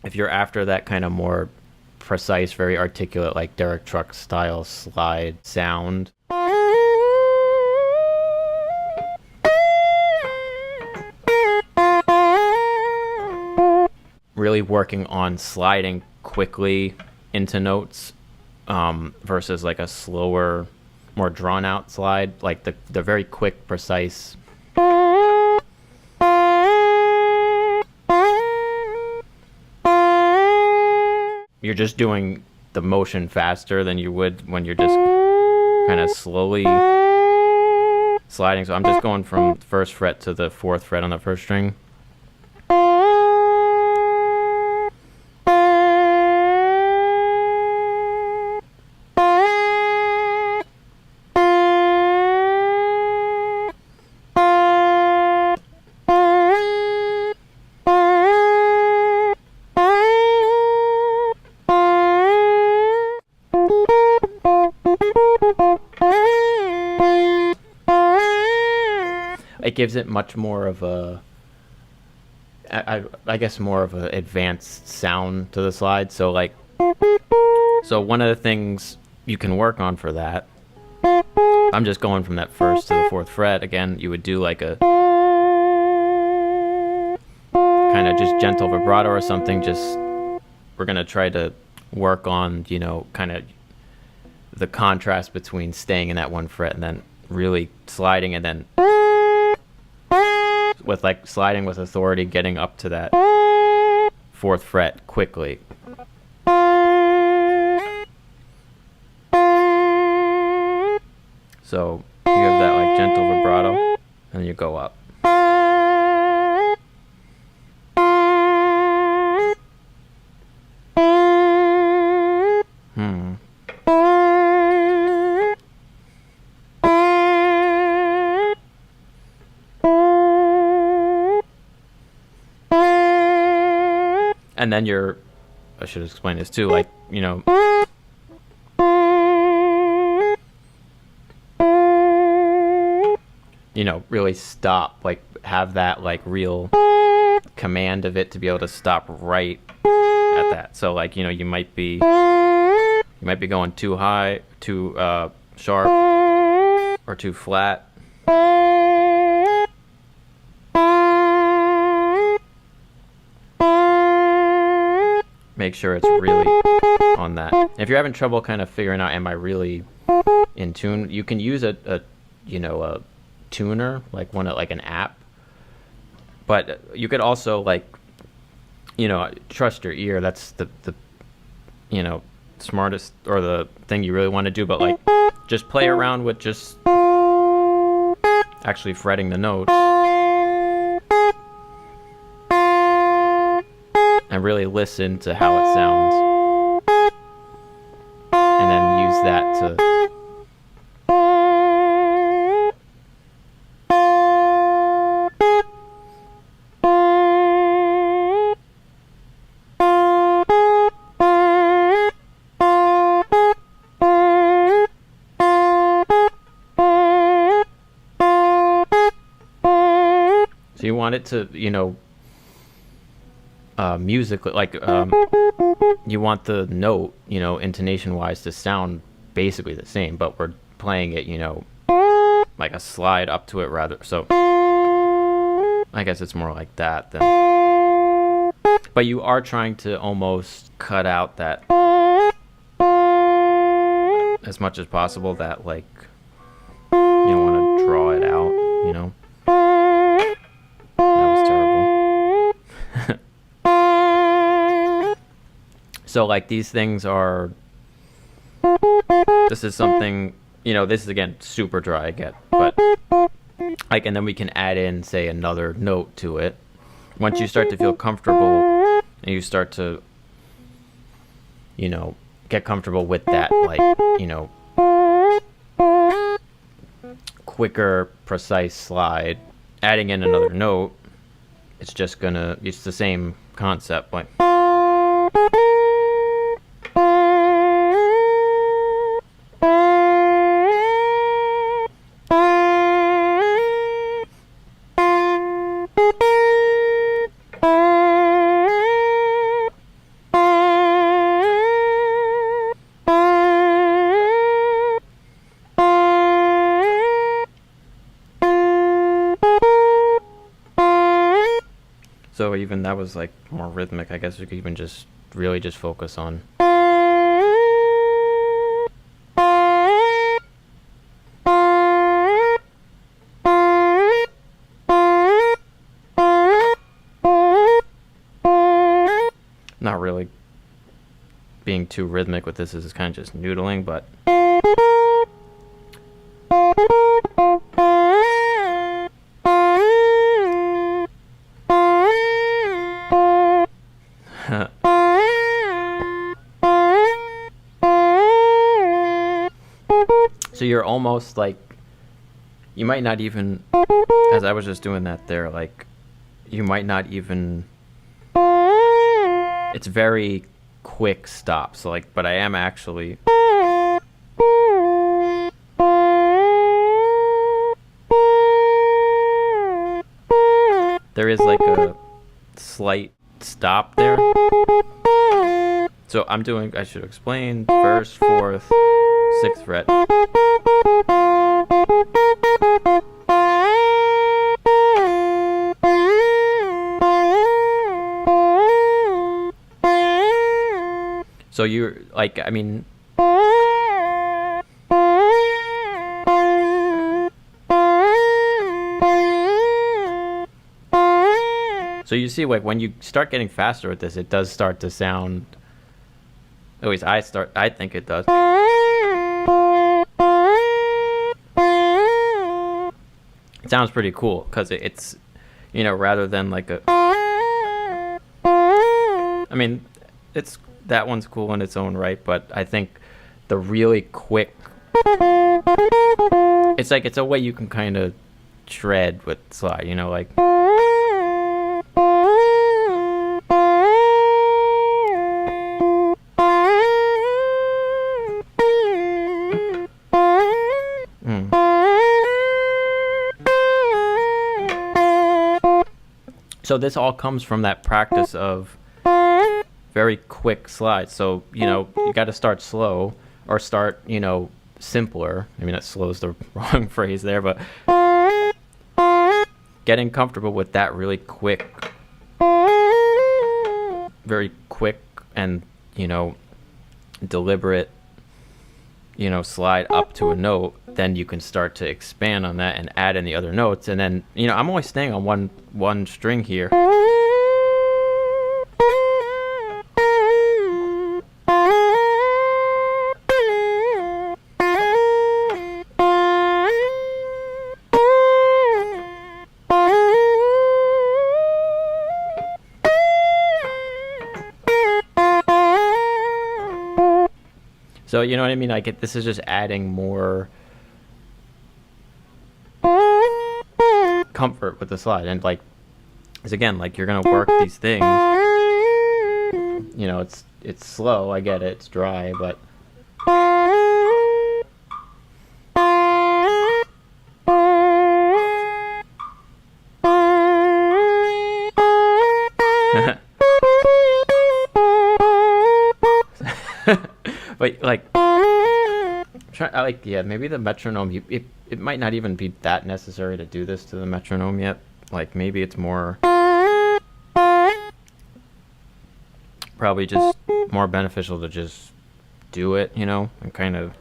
if you're after that kind of more precise, very articulate, like Derek Truck style slide sound, really working on sliding quickly into notes versus like a slower, more drawn out slide, like the very quick, precise. You're just doing the motion faster than you would when you're just kind of slowly sliding. So I'm just going from the first fret to the fourth fret on the first string. It gives it much more of a, I guess more of an advanced sound to the slide. So like, so one of the things you can work on for that, I'm just going from that first to the fourth fret. Again, you would do like a kind of just gentle vibrato or something. Just, we're going to try to work on, you know, kind of the contrast between staying in that one fret and then really sliding, and then with like sliding with authority, getting up to that fourth fret quickly. So you have that like gentle vibrato, and you go up. And then I should explain this too, like, you know, really stop, like have that like real command of it to be able to stop right at that. So like, you know, you might be going too high, too sharp, or too flat. Make sure it's really on that. If you're having trouble kind of figuring out, am I really in tune, you can use a tuner, like like an app. But you could also, like, you know, trust your ear. That's the you know, smartest, or the thing you really want to do. But like, just play around with just actually fretting the notes. And really listen to how it sounds, and then use that to so you want it to, you know, musically, like, you want the note, you know, intonation wise to sound basically the same, but we're playing it, you know, like a slide up to it rather. So I guess it's more like that than, but you are trying to almost cut out that as much as possible, that like, you don't want to draw it out, you know. That was terrible. So like, these things are, this is something, you know, this is again super dry, I get, but like, and then we can add in, say, another note to it. Once you start to feel comfortable and you start to, you know, get comfortable with that, like, you know, quicker, precise slide, adding in another note, it's just gonna, it's the same concept, like. even that was like more rhythmic. I guess we could even just really just focus on. Not really being too rhythmic with this. This is kind of just noodling, but so you're almost like, you might not even, as I was just doing that there, like you might not even, it's very quick stops. So like, but I am actually, there is like a slight stop there. So I'm doing, I should explain, first, fourth, sixth fret. So you're like, I mean, so you see, like when you start getting faster with this, it does start to sound, at least I think it does. It sounds pretty cool because it's, you know, rather than like a, I mean, it's, that one's cool in its own right, but I think the really quick, it's like, it's a way you can kind of shred with slide, you know, like. So this all comes from that practice of very quick slides. So, you know, you got to start slow or start, you know, simpler. I mean, that slow is the wrong phrase there, but getting comfortable with that really quick, very quick and, you know, deliberate, you know, slide up to a note, then you can start to expand on that and add in the other notes. And then, you know, I'm only staying on one string here. So, you know what I mean? Like, this is just adding more comfort with the slide. And, like, because again, like, you're going to work these things. You know, it's slow. I get it. It's dry, but. But like, yeah, maybe the metronome. It might not even be that necessary to do this to the metronome yet. Like maybe it's more, probably just more beneficial to just do it, you know, and kind of